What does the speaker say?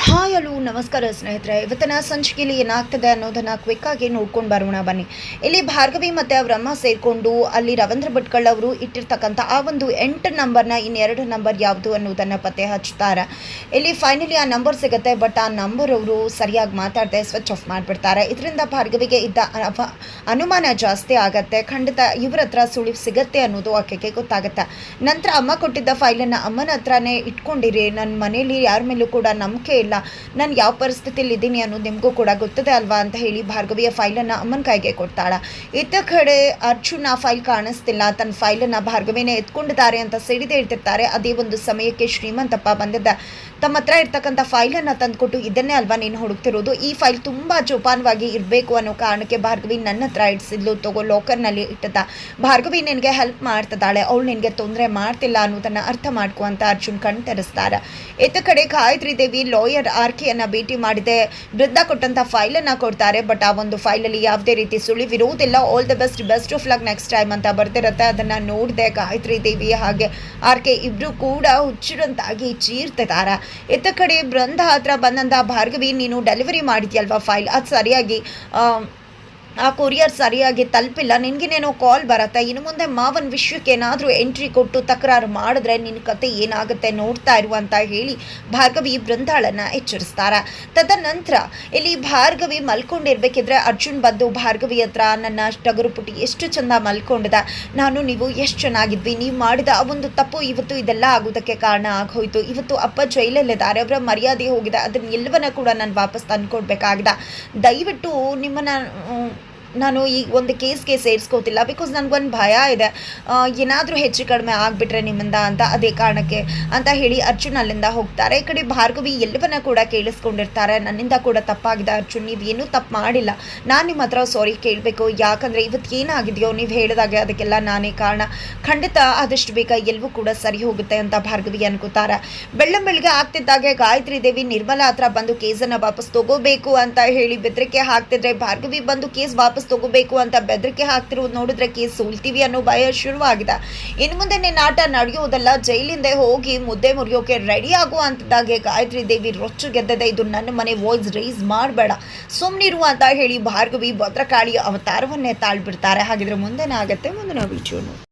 Hi hello ನಮಸ್ಕಾರ ಸ್ನೇಹಿತರೆ. ಇವತ್ತಿನ ಸಂಚಿಕೆಯಲ್ಲಿ ಏನಾಗ್ತದೆ ಅನ್ನೋದನ್ನು ಕ್ವಿಕ್ಕಾಗಿ ನೋಡ್ಕೊಂಡು ಬರೋಣ ಬನ್ನಿ. ಇಲ್ಲಿ ಭಾರ್ಗವಿ ಮತ್ತು ಅವರಮ್ಮ ಸೇರಿಕೊಂಡು ಅಲ್ಲಿ ರವೀಂದ್ರ ಭಟ್ಕಳ್ ಅವರು ಇಟ್ಟಿರ್ತಕ್ಕಂಥ ಆ ಒಂದು 8 ನಂಬರ್ನ ಇನ್ನೆರಡು ನಂಬರ್ ಯಾವುದು ಅನ್ನೋದನ್ನು ಪತ್ತೆ ಹಚ್ತಾರೆ. ಇಲ್ಲಿ ಫೈನಲಿ ಆ ನಂಬರ್ ಸಿಗುತ್ತೆ. ಬಟ್ ಆ ನಂಬರ್ ಅವರು ಸರಿಯಾಗಿ ಮಾತಾಡದೆ ಸ್ವಿಚ್ ಆಫ್ ಮಾಡಿಬಿಡ್ತಾರೆ. ಇದರಿಂದ ಭಾರ್ಗವಿಗೆ ಇದ್ದ ಅನುಮಾನ ಜಾಸ್ತಿ ಆಗುತ್ತೆ. ಖಂಡಿತ ಇವ್ರ ಹತ್ರ ಸುಳಿವು ಸಿಗುತ್ತೆ ಅನ್ನೋದು ಆಕೆಗೆ ಗೊತ್ತಾಗುತ್ತೆ. ನಂತರ ಅಮ್ಮ ಕೊಟ್ಟಿದ್ದ ಫೈಲನ್ನು ಅಮ್ಮನ ಹತ್ರನೇ ಇಟ್ಕೊಂಡಿರಿ, ನನ್ನ ಮನೇಲಿ ಯಾರ ಮೇಲೂ ಕೂಡ ನಂಬಿಕೆ ಇಲ್ಲ, ನಾನು ಯಾವ ಪರಿಸ್ಥಿತಿಯಲ್ಲಿ ಇದ್ದೀನಿ ಅನ್ನೋದು ನಿಮಗೂ ಕೂಡ ಗೊತ್ತದೆ ಅಲ್ವಾ ಅಂತ ಹೇಳಿ ಭಾರ್ಗವಿಯ ಫೈಲನ್ನು ಅಮ್ಮನ ಕೈಗೆ ಕೊಡ್ತಾಳೆ. ಇತ್ತ ಕಡೆ ಅರ್ಜುನ್ ಆ ಫೈಲ್ ಕಾಣಿಸ್ತಿಲ್ಲ, ತನ್ನ ಫೈಲನ್ನು ಭಾರ್ಗವಿನೇ ಎತ್ಕೊಂಡಿದ್ದಾರೆ ಅಂತ ಸಿಡಿದು ಹೇಳ್ತಿರ್ತಾರೆ. ಅದೇ ಒಂದು ಸಮಯಕ್ಕೆ ಶ್ರೀಮಂತಪ್ಪ ಬಂದಿದ್ದ ತಮ್ಮ ಹತ್ರ ಇರ್ತಕ್ಕಂಥ ಫೈಲನ್ನು ತಂದುಕೊಟ್ಟು ಇದನ್ನೇ ಅಲ್ವಾ ನೀನು ಹುಡುಕ್ತಿರೋದು, ಈ ಫೈಲ್ ತುಂಬ ಜೋಪಾನವಾಗಿ ಇರಬೇಕು ಅನ್ನೋ ಕಾರಣಕ್ಕೆ ಭಾರ್ಗವಿ ನನ್ನ ಹತ್ರ ಇಡಿಸಿದ್ಲು, ತಗೋ ಲಾಕರ್ನಲ್ಲಿ ಇಟ್ಟದ, ಭಾರ್ಗವಿ ನಿನಗೆ ಹೆಲ್ಪ್ ಮಾಡ್ತಿದ್ದಾಳೆ, ಅವಳು ನಿನಗೆ ತೊಂದರೆ ಮಾಡ್ತಿಲ್ಲ ಅನ್ನೋದನ್ನು ಅರ್ಥ ಮಾಡ್ಕೊ ಅಂತ ಅರ್ಜುನ್ ಕಣ್ ತೆರೆಸ್ತಾರೆ. ಇತ್ತ ಕಡೆ ಗಾಯತ್ರಿ ದೇವಿ ಲಾಯರ್ ಆರ್ಕೆಯನ್ನು ಭೇಟಿ ಮಾಡಿದೆ. ವೃದ್ಧ ಕೊಟ್ಟಂಥ ಫೈಲನ್ನು ಕೊಡ್ತಾರೆ. ಬಟ್ ಆ ಒಂದು ಫೈಲಲ್ಲಿ ಯಾವುದೇ ರೀತಿ ಸುಳಿವಿರುವುದಿಲ್ಲ. All the best of luck next time ಅಂತ ಬರ್ತಿರುತ್ತೆ. ಅದನ್ನು ನೋಡಿದೆ ಗಾಯತ್ರಿ ದೇವಿ ಹಾಗೆ ಆರ್ಕೆ ಇಬ್ಬರು ಕೂಡ ಹುಚ್ಚಿರಂತಾಗಿ ಚೀರ್ತಿದ್ದಾರೆ. ಇತ್ತ ಕಡೆ ಬೃಂದ ಹತ್ರ ಬಂದಂಥ ಭಾರ್ಗವಿ, ನೀನು ಡೆಲಿವರಿ ಮಾಡಿದ್ಯಲ್ವಾ ಫೈಲ್, ಅದು ಸರಿಯಾಗಿ ಆ ಕೊರಿಯರ್ ಸರಿಯಾಗಿ ತಲುಪಿಲ್ಲ, ನಿನಗೇನೇನೋ ಕಾಲ್ ಬರುತ್ತೆ, ಇನ್ನು ಮುಂದೆ ಮಾವನ ವಿಷಯಕ್ಕೆ ಏನಾದರೂ ಎಂಟ್ರಿ ಕೊಟ್ಟು ತಕರಾರು ಮಾಡಿದ್ರೆ ನಿನ್ನ ಕತೆ ಏನಾಗುತ್ತೆ ನೋಡ್ತಾ ಇರು ಅಂತ ಹೇಳಿ ಭಾರ್ಗವಿ ಬೃಂದಾಳನ್ನು ಎಚ್ಚರಿಸ್ತಾರೆ. ತದನಂತರ ಇಲ್ಲಿ ಭಾರ್ಗವಿ ಮಲ್ಕೊಂಡಿರ್ಬೇಕಿದ್ರೆ ಅರ್ಜುನ್ ಬಂದು ಭಾರ್ಗವಿ ಹತ್ರ, ನನ್ನ ಟಗರು ಪುಟಿ ಎಷ್ಟು ಚೆಂದ ಮಲ್ಕೊಂಡಿದೆ, ನೀವು ಎಷ್ಟು ಚೆನ್ನಾಗಿದ್ವಿ, ನೀವು ಮಾಡಿದ ಆ ಒಂದು ತಪ್ಪು ಇವತ್ತು ಇದೆಲ್ಲ ಆಗೋದಕ್ಕೆ ಕಾರಣ ಆಗೋಯ್ತು, ಇವತ್ತು ಅಪ್ಪ ಜೈಲಲ್ಲಿದ್ದಾರೆ, ಅವರ ಮರ್ಯಾದೆ ಹೋಗಿದೆ, ಅದನ್ನ ಎಲ್ಲವನ್ನ ಕೂಡ ನಾನು ವಾಪಸ್ ತಂದುಕೊಡ್ಬೇಕಾಗಿದೆ, ದಯವಿಟ್ಟು ನಿಮ್ಮನ್ನು ನಾನು ಈ ಒಂದು ಕೇಸ್ಗೆ ಸೇರಿಸ್ಕೋತಿಲ್ಲ, ಬಿಕಾಸ್ ನನಗೊಂದು ಭಯ ಇದೆ, ಏನಾದರೂ ಹೆಚ್ಚು ಕಡಿಮೆ ಆಗಿಬಿಟ್ರೆ ನಿಮ್ಮಿಂದ ಅಂತ, ಅದೇ ಕಾರಣಕ್ಕೆ ಅಂತ ಹೇಳಿ ಅರ್ಜುನ್ ಅಲ್ಲಿಂದ ಹೋಗ್ತಾರೆ. ಈ ಕಡೆ ಭಾರ್ಗವಿ ಎಲ್ಲವನ್ನ ಕೂಡ ಕೇಳಿಸ್ಕೊಂಡಿರ್ತಾರೆ. ನನ್ನಿಂದ ಕೂಡ ತಪ್ಪಾಗಿದೆ ಅರ್ಜುನ್, ನೀವೇನೂ ತಪ್ಪು ಮಾಡಿಲ್ಲ, ನಾನು ನಿಮ್ಮ ಹತ್ರ ಸಾರಿ ಕೇಳಬೇಕು, ಯಾಕಂದರೆ ಇವತ್ತು ಏನಾಗಿದೆಯೋ ನೀವು ಹೇಳಿದಾಗೆ ಅದಕ್ಕೆಲ್ಲ ನಾನೇ ಕಾರಣ, ಖಂಡಿತ ಆದಷ್ಟು ಬೇಗ ಎಲ್ಲವೂ ಕೂಡ ಸರಿ ಹೋಗುತ್ತೆ ಅಂತ ಭಾರ್ಗವಿ ಅನ್ಕೋತಾರೆ. ಬೆಳ್ಳಂಬೆಳಗ್ಗೆ ಆಗ್ತಿದ್ದಾಗೆ ಗಾಯತ್ರಿ ದೇವಿ ನಿರ್ಮಲಾ ಹತ್ರ ಬಂದು ಕೇಸನ್ನು ವಾಪಸ್ ತಗೋಬೇಕು ಅಂತ ಹೇಳಿ ಬೆದರಿಕೆ ಹಾಕ್ತಿದ್ರೆ, ಭಾರ್ಗವಿ ಬಂದು ಕೇಸ್ ವಾಪಸ್ ತಗೋಬೇಕು ಅಂತ ಬೆದರಿಕೆ ಹಾಕ್ತಿರೋದು ನೋಡಿದ್ರೆ ಕೇಸ್ ಸೋಲ್ತೀವಿ ಅನ್ನೋ ಭಯ ಶುರುವಾಗಿದೆ. ಇನ್ನು ಮುಂದೆ ನಿನ್ನ ಆಟ ನಡೆಯೋದಲ್ಲ, ಜೈಲಿಂದ ಹೋಗಿ ಮುದ್ದೆ ಮುರಿಯೋಕೆ ರೆಡಿ ಆಗೋ ಅಂತಿದ್ದಾಗೆ ಗಾಯತ್ರಿ ದೇವಿ ರೊಚ್ಚು ಗೆದ್ದದೆ, ಇದು ನನ್ನ ಮನೆ, ವಾಯ್ಸ್ ರೈಸ್ ಮಾಡಬೇಡ, ಸುಮ್ಮನಿರು ಅಂತ ಹೇಳಿ ಭಾರ್ಗವಿ ಭದ್ರಕಾಳಿ ಅವತಾರವನ್ನೇ ತಾಳ್ಬಿಡ್ತಾರೆ. ಹಾಗಿದ್ರೆ ಮುಂದೇನಾಗತ್ತೆ ಮುಂದಿನ ವಿಡಿಯೋನು